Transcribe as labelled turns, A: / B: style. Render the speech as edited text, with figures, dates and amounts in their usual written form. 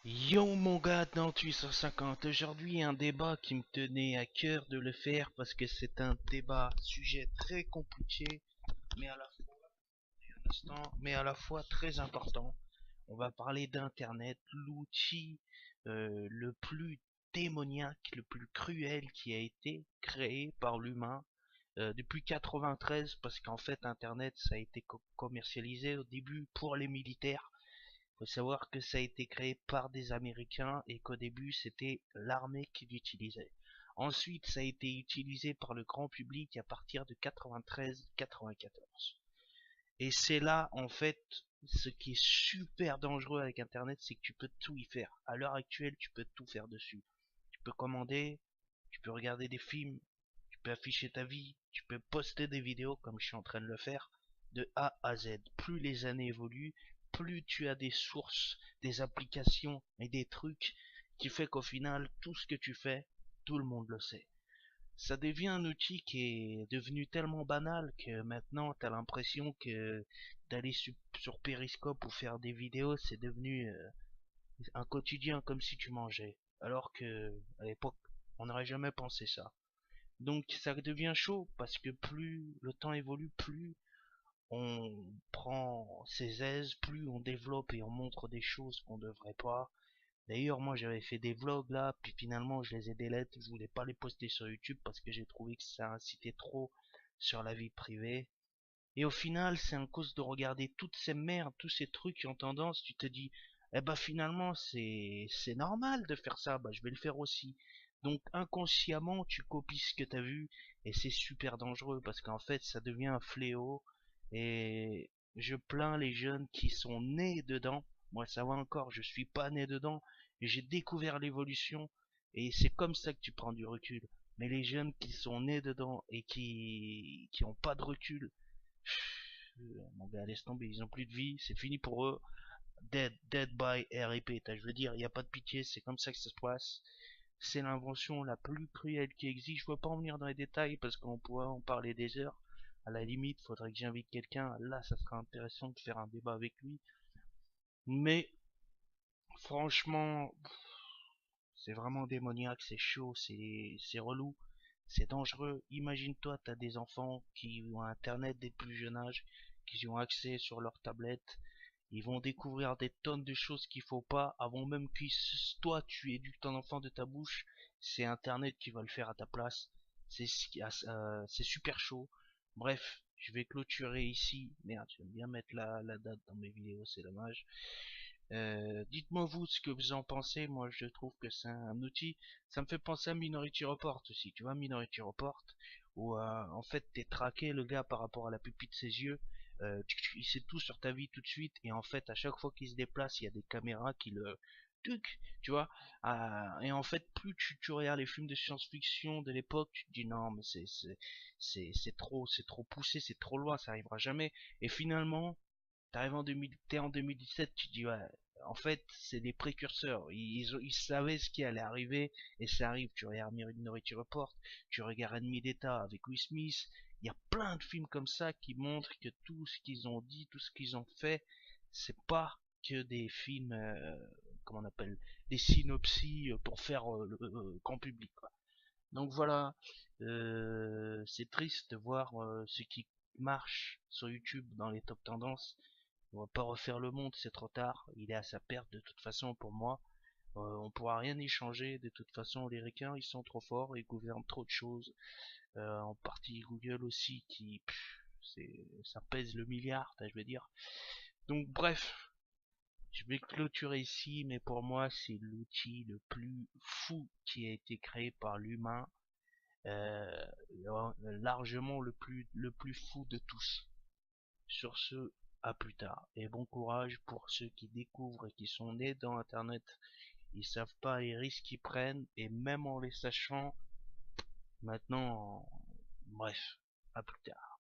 A: Yo mon gars dans 850, aujourd'hui un débat qui me tenait à cœur de le faire parce que c'est un sujet très compliqué mais à la fois, mais à la fois très important. On va parler d'internet, l'outil le plus démoniaque, le plus cruel qui a été créé par l'humain depuis 93 parce qu'en fait internet ça a été commercialisé au début pour les militaires. Faut savoir que ça a été créé par des Américains et qu'au début c'était l'armée qui l'utilisait. Ensuite, ça a été utilisé par le grand public à partir de 93-94. Et c'est là, en fait, ce qui est super dangereux avec Internet, c'est que tu peux tout y faire. À l'heure actuelle, tu peux tout faire dessus. Tu peux commander, tu peux regarder des films, tu peux afficher ta vie, tu peux poster des vidéos comme je suis en train de le faire, de A à Z. Plus les années évoluent, plus tu as des sources, des applications et des trucs qui fait qu'au final, tout ce que tu fais, tout le monde le sait. Ça devient un outil qui est devenu tellement banal que maintenant t'as l'impression que d'aller sur Periscope ou faire des vidéos, c'est devenu un quotidien comme si tu mangeais. Alors que à l'époque, on n'aurait jamais pensé ça. Donc ça devient chaud parce que plus le temps évolue, plus on prend ses aises, plus on développe et on montre des choses qu'on devrait pas. D'ailleurs, moi j'avais fait des vlogs là, puis finalement je les ai délètes, je voulais pas les poster sur YouTube parce que j'ai trouvé que ça incitait trop sur la vie privée. Et au final, c'est à cause de regarder toutes ces merdes, tous ces trucs qui ont tendance, tu te dis, eh ben finalement c'est normal de faire ça, bah je vais le faire aussi. Donc inconsciemment, tu copies ce que t'as vu et c'est super dangereux parce qu'en fait, ça devient un fléau et je plains les jeunes qui sont nés dedans. Moi, ça va encore, je suis pas né dedans, et j'ai découvert l'évolution et c'est comme ça que tu prends du recul. Mais les jeunes qui sont nés dedans et qui ont pas de recul, mon gars, laisse tomber, ils ont plus de vie, c'est fini pour eux. Dead by RIP, je veux dire, il n'y a pas de pitié, c'est comme ça que ça se passe. C'est l'invention la plus cruelle qui existe. Je ne veux pas en venir dans les détails parce qu'on pourrait en parler des heures. À la limite, faudrait que j'invite quelqu'un. Là, ça sera intéressant de faire un débat avec lui. Mais franchement, c'est vraiment démoniaque, c'est chaud, c'est relou, c'est dangereux. Imagine-toi, t'as des enfants qui ont Internet dès le plus jeune âge, qui ont accès sur leur tablette. Ils vont découvrir des tonnes de choses qu'il faut pas avant même que toi tu éduques ton enfant de ta bouche. C'est Internet qui va le faire à ta place. C'est super chaud. Bref, je vais clôturer ici. Merde, j'aime bien mettre la date dans mes vidéos, c'est dommage. Dites-moi vous ce que vous en pensez. Moi, je trouve que c'est un outil. Ça me fait penser à Minority Report aussi. Tu vois, Minority Report, où en fait t'es traqué le gars par rapport à la pupille de ses yeux. Il sait tout sur ta vie tout de suite. Et en fait, à chaque fois qu'il se déplace, il y a des caméras qui le tu vois. Et en fait, plus tu regardes les films de science-fiction de l'époque, tu te dis non, mais c'est trop poussé, c'est trop loin, ça arrivera jamais. Et finalement, t'arrives t'es en 2017, tu te dis ouais, en fait c'est des précurseurs, ils savaient ce qui allait arriver et ça arrive. Tu regardes Minority Report, tu regardes Ennemi d'État avec Will Smith, il y a plein de films comme ça qui montrent que tout ce qu'ils ont dit, tout ce qu'ils ont fait, c'est pas que des films, comment on appelle, des synopsis pour faire le grand public, quoi. Donc voilà, c'est triste de voir ce qui marche sur YouTube dans les top tendances. On va pas refaire le monde, c'est trop tard. Il est à sa perte de toute façon pour moi. On pourra rien y changer. De toute façon, les Ricains, ils sont trop forts, ils gouvernent trop de choses. En partie Google aussi, ça pèse le milliard, je veux dire. Donc bref, je vais clôturer ici, mais pour moi, c'est l'outil le plus fou qui a été créé par l'humain, euh, largement le plus fou de tous. Sur ce, à plus tard. Et bon courage pour ceux qui découvrent et qui sont nés dans Internet. Ils savent pas les risques qu'ils prennent et même en les sachant, maintenant, bref, à plus tard.